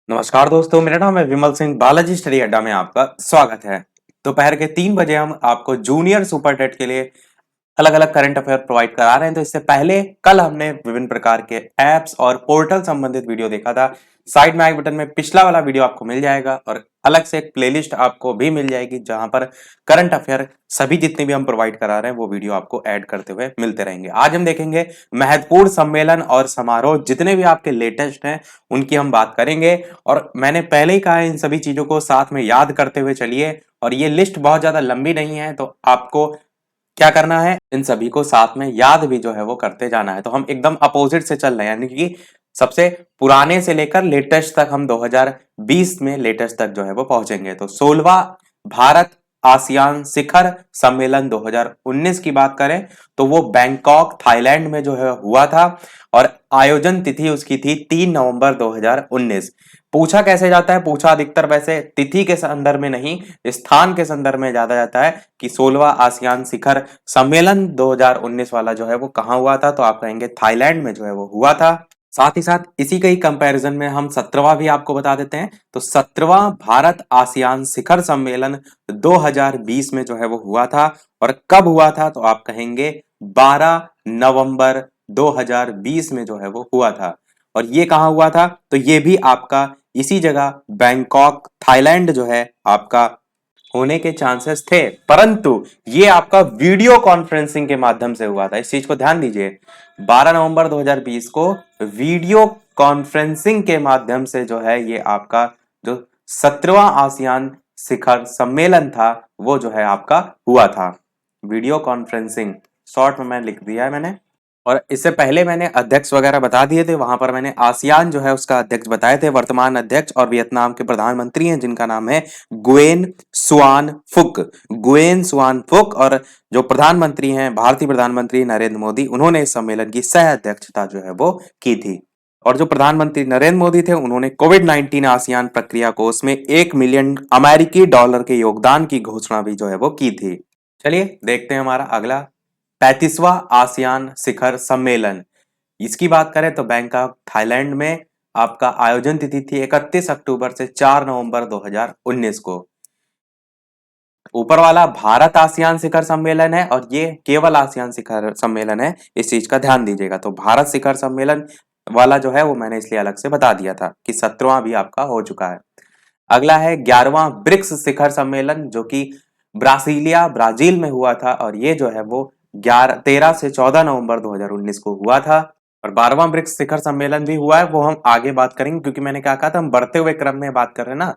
नमस्कार दोस्तों, मेरा नाम है विमल सिंह। बालाजी स्टडी अड्डा में आपका स्वागत है। दोपहर के 3 बजे हम आपको जूनियर सुपर टेट के लिए अलग अलग करंट अफेयर प्रोवाइड करा रहे हैं। तो इससे पहले कल हमने विभिन्न प्रकार के एप्स और पोर्टल संबंधित वीडियो देखा था। साइड में आई बटन में पिछला वाला वीडियो आपको मिल जाएगा और अलग से एक प्लेलिस्ट आपको भी मिल जाएगी जहां पर करंट अफेयर सभी जितने भी हम प्रोवाइड करा रहे हैं वो वीडियो आपको ऐड करते हुए मिलते रहेंगे। आज हम देखेंगे महत्वपूर्ण सम्मेलन और समारोह जितने भी आपके लेटेस्ट हैं उनकी हम बात करेंगे। और मैंने पहले ही कहा है, इन सभी चीजों को साथ में याद करते हुए चलिए। और ये लिस्ट बहुत ज्यादा लंबी नहीं है, तो आपको क्या करना है, इन सभी को साथ में याद भी जो है वो करते जाना है। तो हम एकदम अपोजिट से चल रहे हैं, यानी कि सबसे पुराने से लेकर लेटेस्ट तक हम 2020 में लेटेस्ट तक जो है वो पहुंचेंगे। तो 16वां भारत आसियान शिखर सम्मेलन 2019 की बात करें तो वो बैंकॉक थाईलैंड में जो है हुआ था और आयोजन तिथि उसकी थी 3 नवंबर 2019। पूछा कैसे जाता है, पूछा अधिकतर वैसे तिथि के संदर्भ में नहीं, स्थान के संदर्भ में ज्यादा जाता है कि 16वां आसियान शिखर सम्मेलन 2019 वाला जो है वो कहाँ हुआ था। तो आप कहेंगे थाईलैंड में जो है वो हुआ था। साथ ही साथ इसी के ही कंपैरिजन में हम 17वां भी आपको बता देते हैं। तो 17वां भारत आसियान शिखर सम्मेलन 2020 में जो है वो हुआ था। और कब हुआ था, तो आप कहेंगे 12 नवंबर 2020 में जो है वो हुआ था। और ये कहाँ हुआ था, तो ये भी आपका इसी जगह बैंकॉक थाईलैंड जो है आपका होने के चांसेस थे, परंतु ये आपका वीडियो कॉन्फ्रेंसिंग के माध्यम से हुआ था। इस चीज को ध्यान दीजिए, 12 नवंबर 2020 को वीडियो कॉन्फ्रेंसिंग के माध्यम से जो है ये आपका जो 17वां आसियान शिखर सम्मेलन था वो जो है आपका हुआ था। वीडियो कॉन्फ्रेंसिंग शॉर्ट में लिख दिया है मैंने। और इससे पहले मैंने अध्यक्ष वगैरह बता दिए थे, वहां पर मैंने आसियान जो है उसका अध्यक्ष बताए थे। वर्तमान अध्यक्ष और वियतनाम के प्रधानमंत्री हैं जिनका नाम है गुयेन सुआन फुक। गुयेन सुआन फुक। और जो प्रधानमंत्री हैं, भारतीय प्रधानमंत्री नरेंद्र मोदी, उन्होंने इस सम्मेलन की सह अध्यक्षता जो है वो की थी। और जो प्रधानमंत्री नरेंद्र मोदी थे उन्होंने कोविड-19 आसियान प्रक्रिया कोष में 1 मिलियन अमेरिकी डॉलर के योगदान की घोषणा भी जो है वो की थी। चलिए देखते हैं हमारा अगला 35वां आसियान शिखर सम्मेलन। इसकी बात करें तो बैंकॉक थाईलैंड में आपका आयोजन तिथि थी 31 अक्टूबर से 4 नवंबर 2019 को। ऊपर वाला भारत आसियान शिखर सम्मेलन है और ये केवल आसियान शिखर सम्मेलन है, इस चीज का ध्यान दीजिएगा। तो भारत शिखर सम्मेलन वाला जो है वो मैंने इसलिए अलग से बता दिया था कि 17वां भी आपका हो चुका है। अगला है 11वां ब्रिक्स शिखर सम्मेलन जो कि ब्रासीलिया ब्राजील में हुआ था और ये जो है वो 13 से 14 नवंबर 2019 को हुआ था। और 12वां ब्रिक्स शिखर सम्मेलन भी हुआ है, वो हम आगे बात करेंगे क्योंकि मैंने क्या कहा था, हम बढ़ते हुए क्रम में बात कर रहे हैं ना।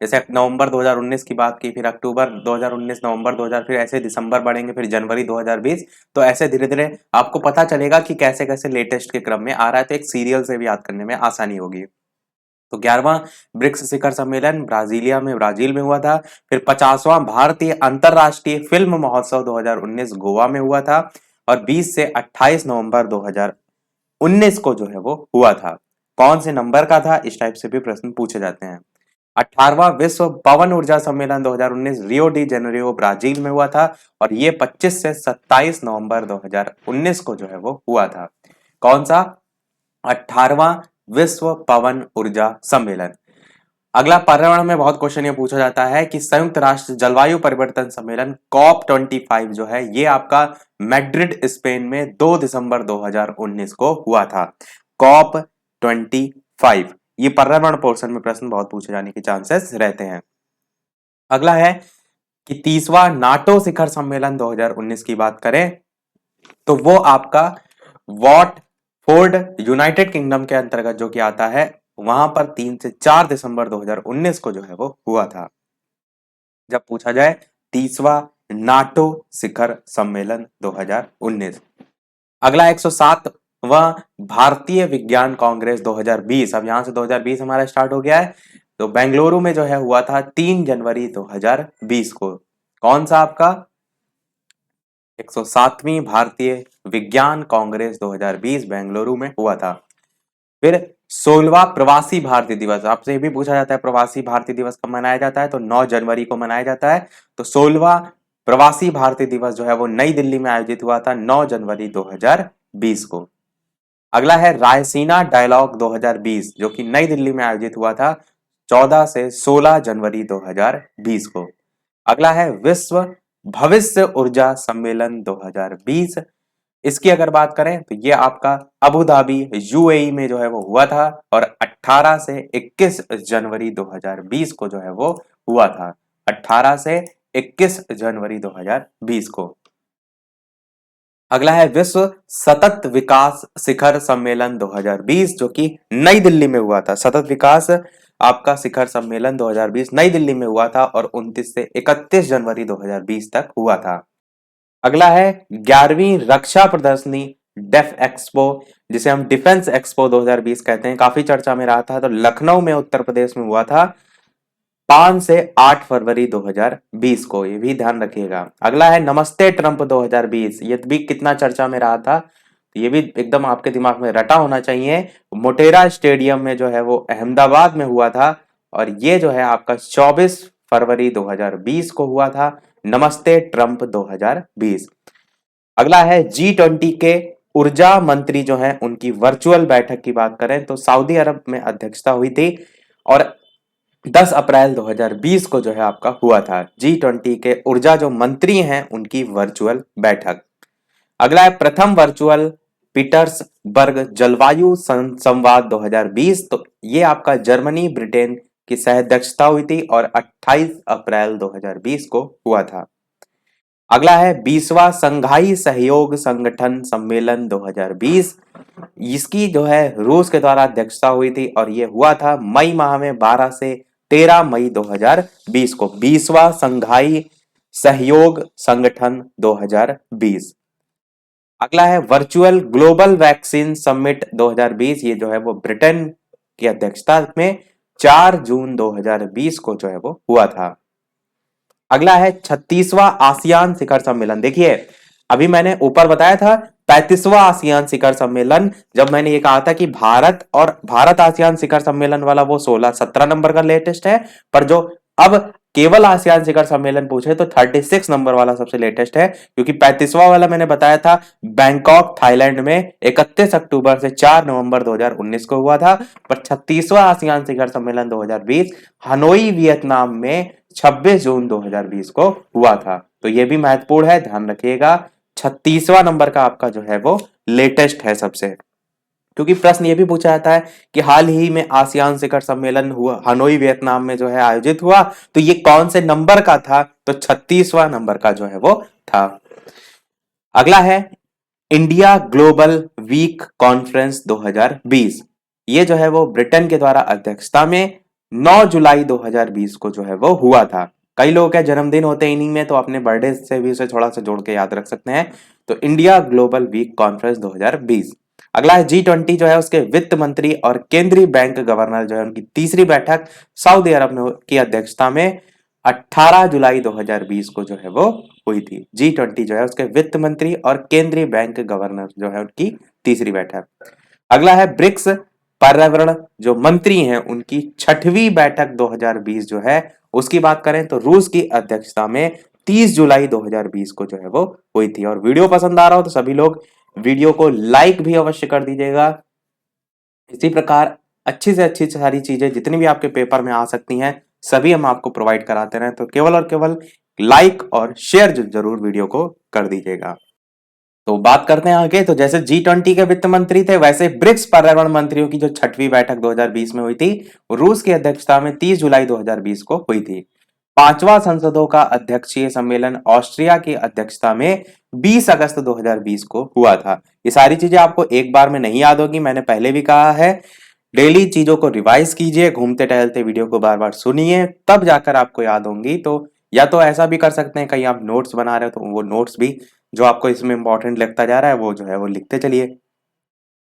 जैसे नवंबर 2019 की बात की, फिर अक्टूबर 2019, नवंबर 2000, फिर ऐसे दिसंबर बढ़ेंगे, फिर जनवरी 2020। तो ऐसे धीरे धीरे आपको पता चलेगा कि कैसे कैसे लेटेस्ट के क्रम में आ रहा है, तो एक सीरियल से भी याद करने में आसानी होगी। तो 11वां ब्रिक्स शिखर सम्मेलन ब्राजीलिया में ब्राजील में हुआ था। फिर 50वां भारतीय अंतरराष्ट्रीय फिल्म महोत्सव 2019 गोवा में हुआ था और 20 से 28 नवंबर 2019 को जो है वो हुआ था। कौन से नंबर का था, इस टाइप से भी प्रश्न पूछे जाते हैं। 18वां विश्व पवन ऊर्जा सम्मेलन 2019 रियो डी जेनेरियो ब्राजील में हुआ था और ये 25 से 27 नवंबर 2019 को जो है वो हुआ था। कौन सा, 18वां विश्व पवन ऊर्जा सम्मेलन। अगला पर्यावरण में बहुत क्वेश्चन ये पूछा जाता है कि संयुक्त राष्ट्र जलवायु परिवर्तन सम्मेलन COP25 जो है ये आपका मैड्रिड स्पेन में 2 दिसंबर 2019 को हुआ था। COP25 ये पर्यावरण पोर्शन में प्रश्न बहुत पूछे जाने के चांसेस रहते हैं। अगला है कि 30वां नाटो शिखर सम्मेलन 2019 की बात करें तो वो आपका वॉट फोर्ड यूनाइटेड किंगडम के अंतर्गत जो कि आता है, वहां पर 3 से 4 दिसंबर 2019 को जो है वो हुआ था। जब पूछा जाए 30वां नाटो शिखर सम्मेलन 2019। अगला 107वां भारतीय विज्ञान कांग्रेस 2020। अब यहां से 2020 हमारा स्टार्ट हो गया है, तो बेंगलुरु में जो है हुआ था 3 जनवरी 2020 को। कौन सा आपका 107वीं भारतीय विज्ञान कांग्रेस 2020 बेंगलुरु में हुआ था। फिर 16वां प्रवासी भारतीय दिवस, आपसे ये भी पूछा जाता है प्रवासी भारतीय दिवस कब मनाया जाता है, तो 9 जनवरी को मनाया जाता है। तो 16वां प्रवासी भारतीय दिवस जो है वो नई दिल्ली में आयोजित हुआ था 9 जनवरी 2020 को। अगला है रायसीना डायलॉग 2020 जो कि नई दिल्ली में आयोजित हुआ था 14 से 16 जनवरी 2020 को। अगला है विश्व भविष्य ऊर्जा सम्मेलन 2020। इसकी अगर बात करें तो ये आपका अबू धाबी यूएई में जो है वो हुआ था और 18 से 21 जनवरी 2020 को जो है वो हुआ था। 18 से 21 जनवरी 2020 को। अगला है विश्व सतत विकास शिखर सम्मेलन 2020 जो कि नई दिल्ली में हुआ था। सतत विकास आपका शिखर सम्मेलन 2020 नई दिल्ली में हुआ था और 29 से 31 जनवरी 2020 तक हुआ था। अगला है 11वीं रक्षा प्रदर्शनी डेफ एक्सपो, जिसे हम डिफेंस एक्सपो 2020 कहते हैं, काफी चर्चा में रहा था। तो लखनऊ में उत्तर प्रदेश में हुआ था 5 से 8 फरवरी 2020 को, ये भी ध्यान रखिएगा। अगला है नमस्ते ट्रंप 2020, ये भी कितना चर्चा में रहा था, तो ये भी एकदम आपके दिमाग में रटा होना चाहिए। मोटेरा स्टेडियम में जो है वो अहमदाबाद में हुआ था और ये जो है आपका 24 फरवरी 2020 को हुआ था। नमस्ते ट्रंप 2020। अगला है G20 के ऊर्जा मंत्री जो है उनकी वर्चुअल बैठक की बात करें तो सऊदी अरब में अध्यक्षता हुई थी और 10 अप्रैल 2020 को जो है आपका हुआ था। G20 के ऊर्जा जो मंत्री हैं उनकी वर्चुअल बैठक। अगला है प्रथम वर्चुअल पीटर्सबर्ग जलवायु संवाद 2020, तो ये आपका जर्मनी ब्रिटेन की सहअध्यक्षता हुई थी और 28 अप्रैल 2020 को हुआ था। अगला है 20वां संघाई सहयोग संगठन सम्मेलन 2020, इसकी जो है रूस के द्वारा अध्यक्षता हुई थी और ये हुआ था मई माह में 12 से 13 मई 2020 को। 20वां संघाई सहयोग संगठन 2020। अगला है वर्चुअल ग्लोबल वैक्सीन समिट 2020, ये जो है वो ब्रिटेन की अध्यक्षता में 4 जून 2020 को जो है वो हुआ था। अगला है 36वां आसियान शिखर सम्मेलन। देखिए अभी मैंने ऊपर बताया था 35वां आसियान शिखर सम्मेलन, जब मैंने ये कहा था कि भारत आसियान शिखर सम्मेलन वाला वो 16-17 नंबर का लेटेस्ट है, पर जो अब केवल आसियान शिखर सम्मेलन पूछे तो 36 नंबर वाला सबसे लेटेस्ट है, क्योंकि 35वां वाला मैंने बताया था बैंकॉक थाईलैंड में 31 अक्टूबर से 4 नवंबर 2019 को हुआ था। पर 36वां आसियान शिखर सम्मेलन 2020 हनोई वियतनाम में 26 जून 2020 को हुआ था। तो ये भी महत्वपूर्ण है, ध्यान रखिएगा। 36वां नंबर का आपका जो है वो लेटेस्ट है सबसे, क्योंकि प्रश्न ये भी पूछा जाता है कि हाल ही में आसियान शिखर सम्मेलन हुआ हनोई वियतनाम में जो है आयोजित हुआ, तो ये कौन से नंबर का था, तो 36वां नंबर का जो है वो था। अगला है इंडिया ग्लोबल वीक कॉन्फ्रेंस 2020, ये जो है वो ब्रिटेन के द्वारा अध्यक्षता में 9 जुलाई 2020 को जो है वो हुआ था। कई लोगों के जन्मदिन होते हैं इन्हीं में, तो अपने बर्थडे से भी उसे थोड़ा सा जोड़ के याद रख सकते हैं। तो इंडिया ग्लोबल वीक कॉन्फ्रेंस 2020। अगला है G20 जो है उसके वित्त मंत्री और केंद्रीय बैंक गवर्नर जो है उनकी तीसरी बैठक सऊदी अरब में की अध्यक्षता में 18 जुलाई 2020 को जो है वो हुई थी। G20 जो है उसके वित्त मंत्री और केंद्रीय बैंक गवर्नर जो है उनकी तीसरी बैठक। अगला है ब्रिक्स पर्यावरण जो मंत्री हैं उनकी 6वीं बैठक 2020 जो है उसकी बात करें तो रूस की अध्यक्षता में 30 जुलाई 2020 को जो है वो हुई थी। और वीडियो पसंद आ रहा हो तो सभी लोग वीडियो को लाइक भी अवश्य कर दीजिएगा। इसी प्रकार अच्छी से अच्छी सारी चीजें जितनी भी आपके पेपर में आ सकती हैं सभी हम आपको प्रोवाइड कराते रहे, तो केवल और केवल लाइक और शेयर जरूर वीडियो को कर दीजिएगा। तो बात करते हैं आगे। तो जैसे G20 के वित्त मंत्री थे वैसे ब्रिक्स पर्यावरण मंत्रियों की जो 6वीं बैठक 2020 में हुई थी रूस की अध्यक्षता में 30 जुलाई 2020 को हुई थी। 5वां संसदों का अध्यक्षीय सम्मेलन ऑस्ट्रिया की अध्यक्षता में 20 अगस्त 2020 को हुआ था। ये सारी चीजें आपको एक बार में नहीं याद होगी, मैंने पहले भी कहा है। डेली चीजों को रिवाइज कीजिए, घूमते टहलते वीडियो को बार बार सुनिए, तब जाकर आपको याद होंगी। तो या तो ऐसा भी कर सकते हैं, कहीं आप नोट्स बना रहे हो तो वो नोट्स भी जो आपको इसमें इंपॉर्टेंट लगता जा रहा है वो जो है वो लिखते चलिए।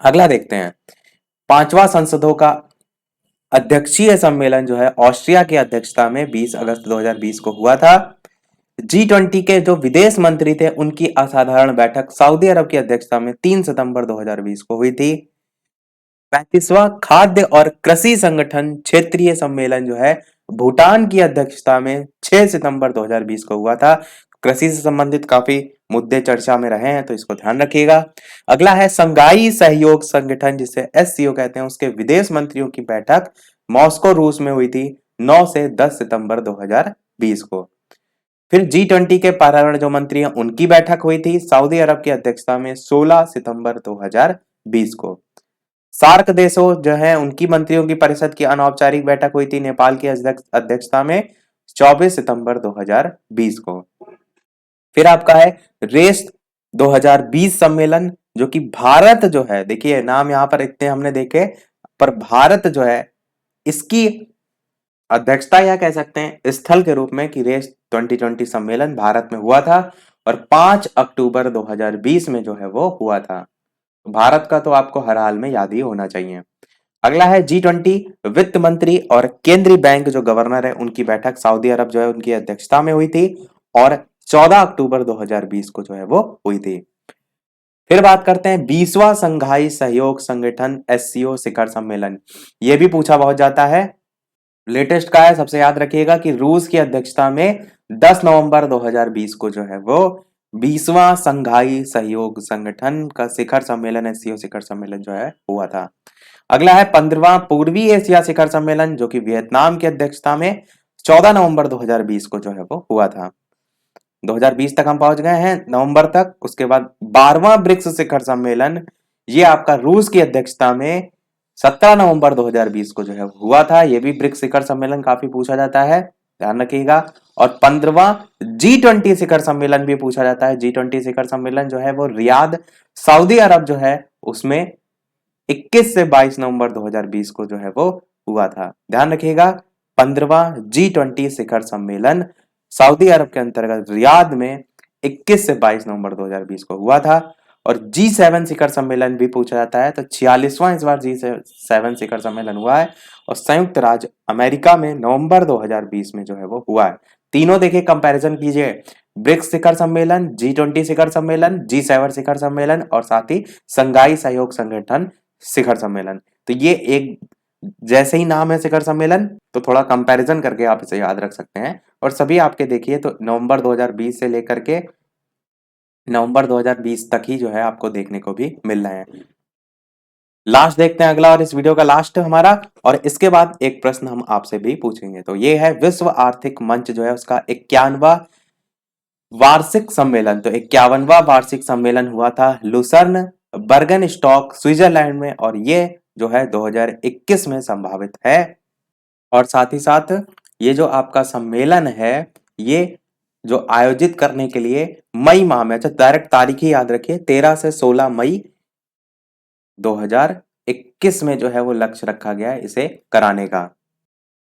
अगला देखते हैं 5वां संसदों का अध्यक्षीय सम्मेलन जो है ऑस्ट्रिया की अध्यक्षता में 20 अगस्त 2020 को हुआ था। G20 के जो विदेश मंत्री थे उनकी असाधारण बैठक सऊदी अरब की अध्यक्षता में 3 सितंबर 2020 को हुई थी। 35वां खाद्य और कृषि संगठन क्षेत्रीय सम्मेलन जो है भूटान की अध्यक्षता में 6 सितंबर 2020 को हुआ था। कृषि से संबंधित काफी मुद्दे चर्चा में रहे हैं तो इसको ध्यान रखिएगा। अगला है संघाई सहयोग संगठन जिसे SCO कहते हैं, उसके विदेश मंत्रियों की बैठक मॉस्को रूस में हुई थी 9 से 10 सितंबर 2020 को। फिर G20 के पर्यावरण जो मंत्री हैं उनकी बैठक हुई थी सऊदी अरब की अध्यक्षता में 16 सितंबर 2020 को। सार्क देशों जो है उनकी मंत्रियों की परिषद की अनौपचारिक बैठक हुई थी नेपाल की अध्यक्षता में 24 सितंबर 2020 को। फिर आपका है रेस 2020 सम्मेलन, जो कि भारत जो है, देखिए नाम यहां पर इतने हमने देखे, पर भारत जो है इसकी अध्यक्षता या कह सकते हैं स्थल के रूप में कि रेस 2020 सम्मेलन भारत में हुआ था और 5 अक्टूबर 2020 में जो है वो हुआ था। भारत का तो आपको हर हाल में याद ही होना चाहिए। अगला है G20 वित्त मंत्री और केंद्रीय बैंक जो गवर्नर है उनकी बैठक सऊदी अरब जो है उनकी अध्यक्षता में हुई थी और 14 अक्टूबर 2020 को जो है वो हुई थी। फिर बात करते हैं 20वां संघाई सहयोग संगठन SCO शिखर सम्मेलन। यह भी पूछा बहुत जाता है। लेटेस्ट का है, सबसे याद रखिएगा कि रूस की अध्यक्षता में 10 नवंबर 2020 को जो है वो 20वां संघाई सहयोग संगठन का शिखर सम्मेलन SCO शिखर सम्मेलन जो है हुआ था। अगला है 15वां पूर्वी एशिया शिखर सम्मेलन, जो कि वियतनाम की अध्यक्षता में 14 नवंबर 2020 को जो है वो हुआ था। 2020 तक हम पहुंच गए हैं, नवंबर तक। उसके बाद 12वां ब्रिक्स शिखर सम्मेलन, ये आपका रूस की अध्यक्षता में 17 नवंबर 2020 को जो है हुआ था। ये भी ब्रिक्स शिखर सम्मेलन काफी पूछा जाता है, ध्यान रखिएगा। और 15वां G20 शिखर सम्मेलन भी पूछा जाता है। G20 शिखर सम्मेलन जो है वो रियाद सऊदी अरब जो है उसमें 21 से 22 नवंबर 2020 को जो है वो हुआ था। ध्यान रखिएगा, 15वां G20 शिखर सम्मेलन सऊदी अरब के अंतर्गत रियाद में 21 से 22 नवंबर 2020 को हुआ था। और G7 शिखर सम्मेलन भी पूछा जाता है, तो 46वां इस बार G7 शिखर सम्मेलन हुआ है और संयुक्त राज्य अमेरिका में नवंबर 2020 में जो है वो हुआ है। तीनों देखिए, कंपैरिजन कीजिए, ब्रिक्स शिखर सम्मेलन, G20 शिखर सम्मेलन, G7 शिखर सम्मेलन और साथ ही संघाई सहयोग संगठन शिखर सम्मेलन। तो ये एक जैसे ही नाम है शिखर सम्मेलन, तो थोड़ा कंपैरिजन करके आप इसे याद रख सकते हैं। और सभी आपके देखिए तो नवंबर 2020 से लेकर के नवंबर 2020 तक ही जो है आपको देखने को भी मिल रहे हैं। लास्ट देखते हैं अगला, और इस वीडियो का लास्ट हमारा, और इसके बाद एक प्रश्न हम आपसे भी पूछेंगे। तो ये है विश्व आर्थिक मंच जो है उसका 51वां वार्षिक सम्मेलन। तो 51वां वार्षिक सम्मेलन हुआ था लुसर्न बर्गन स्टॉक स्विट्जरलैंड में, और ये जो है 2021 में संभावित है। और साथ ही साथ ये जो आपका सम्मेलन है, ये जो आयोजित करने के लिए मई माह में, अच्छा डायरेक्ट तारीख ही याद रखिए, 13 से 16 मई 2021 में जो है वो लक्ष्य रखा गया है इसे कराने का।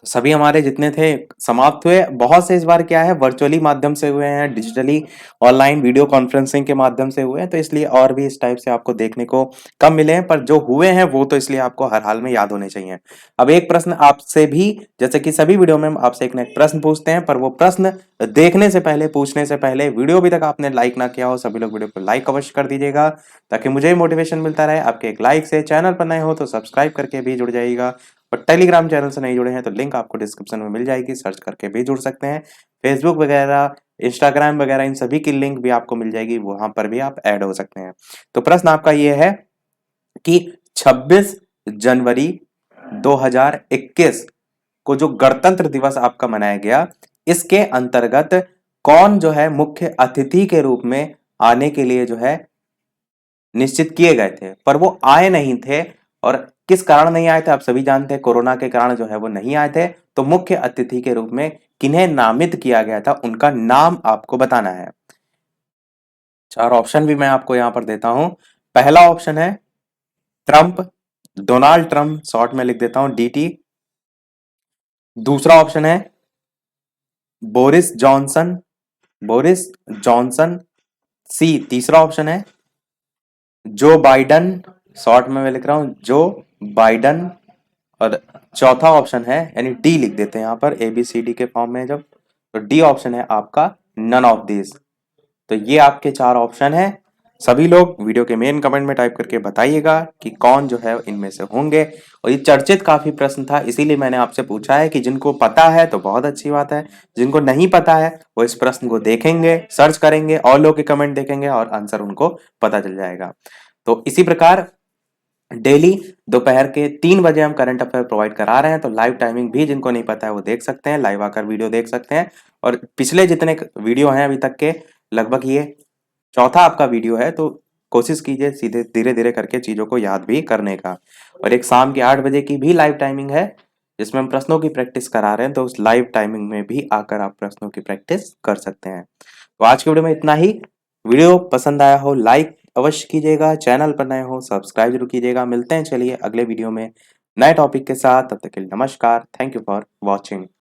सभी हमारे जितने थे समाप्त हुए। बहुत से इस बार क्या है वर्चुअली माध्यम से हुए हैं, डिजिटली ऑनलाइन वीडियो कॉन्फ्रेंसिंग के माध्यम से हुए हैं, तो इसलिए और भी इस टाइप से आपको देखने को कम मिले हैं, पर जो हुए हैं वो तो इसलिए आपको हर हाल में याद होने चाहिए। अब एक प्रश्न आपसे भी, जैसे कि सभी वीडियो में हम आपसे एक न एक प्रश्न पूछते हैं, पर वो प्रश्न देखने से पहले, पूछने से पहले, वीडियो अभी तक आपने लाइक ना किया हो, सभी लोग वीडियो को लाइक अवश्य कर दीजिएगा ताकि मुझे मोटिवेशन मिलता रहे आपके एक लाइक से। चैनल पर नए हो तो सब्सक्राइब करके भी जुड़ जाइएगा, और टेलीग्राम चैनल से नहीं जुड़े हैं तो लिंक आपको डिस्क्रिप्शन में मिल जाएगी, सर्च करके भी जुड़ सकते हैं। फेसबुक वगैरह, इंस्टाग्राम वगैरह, इन सभी की लिंक भी आपको मिल जाएगी, वहां पर भी आप ऐड हो सकते हैं। तो प्रश्न आपका ये है कि 26 जनवरी 2021 को जो गणतंत्र दिवस आपका मनाया गया, इसके अंतर्गत कौन जो है मुख्य अतिथि के रूप में आने के लिए जो है निश्चित किए गए थे, पर वो आए नहीं थे। और किस कारण नहीं आए थे आप सभी जानते हैं, कोरोना के कारण जो है वो नहीं आए थे। तो मुख्य अतिथि के रूप में किन्हें नामित किया गया था, उनका नाम आपको बताना है। चार ऑप्शन भी मैं आपको यहां पर देता हूं। पहला ऑप्शन है ट्रंप, डोनाल्ड ट्रंप, शॉर्ट में लिख देता हूं DT। दूसरा ऑप्शन है Boris Johnson, Boris Johnson C। तीसरा ऑप्शन है जो बाइडन, शॉर्ट में मैं लिख रहा हूं जो बाइडन। और चौथा ऑप्शन है, यानी D लिख देते हैं यहां पर, ABCD के फॉर्म में जब, तो D ऑप्शन है आपका नन ऑफ दिस। तो ये आपके चार ऑप्शन है। सभी लोग वीडियो के मेन कमेंट में टाइप करके बताइएगा कि कौन जो है इनमें से होंगे। और ये चर्चित काफी प्रश्न था, इसीलिए मैंने आपसे पूछा है कि जिनको पता है तो बहुत अच्छी बात है, जिनको नहीं पता है वो इस प्रश्न को देखेंगे, सर्च करेंगे, और लोग के कमेंट देखेंगे और आंसर उनको पता चल जाएगा। तो इसी प्रकार डेली दोपहर के 3 बजे हम करंट अफेयर प्रोवाइड करा रहे हैं, तो लाइव टाइमिंग भी जिनको नहीं पता है वो देख सकते हैं, लाइव आकर वीडियो देख सकते हैं। और पिछले जितने वीडियो हैं अभी तक के, लगभग ये चौथा आपका वीडियो है, तो कोशिश कीजिए सीधे धीरे-धीरे करके चीज़ों को याद भी करने का। और एक शाम के 8 बजे की भी लाइव टाइमिंग है, जिसमें हम प्रश्नों की प्रैक्टिस करा रहे हैं, तो उस लाइव टाइमिंग में भी आकर आप प्रश्नों की प्रैक्टिस कर सकते हैं। तो आज की वीडियो में इतना ही। वीडियो पसंद आया हो लाइक अवश्य कीजिएगा, चैनल पर नए हो सब्सक्राइब जरूर कीजिएगा। मिलते हैं चलिए अगले वीडियो में नए टॉपिक के साथ, तब तक के लिए नमस्कार। Thank you for watching.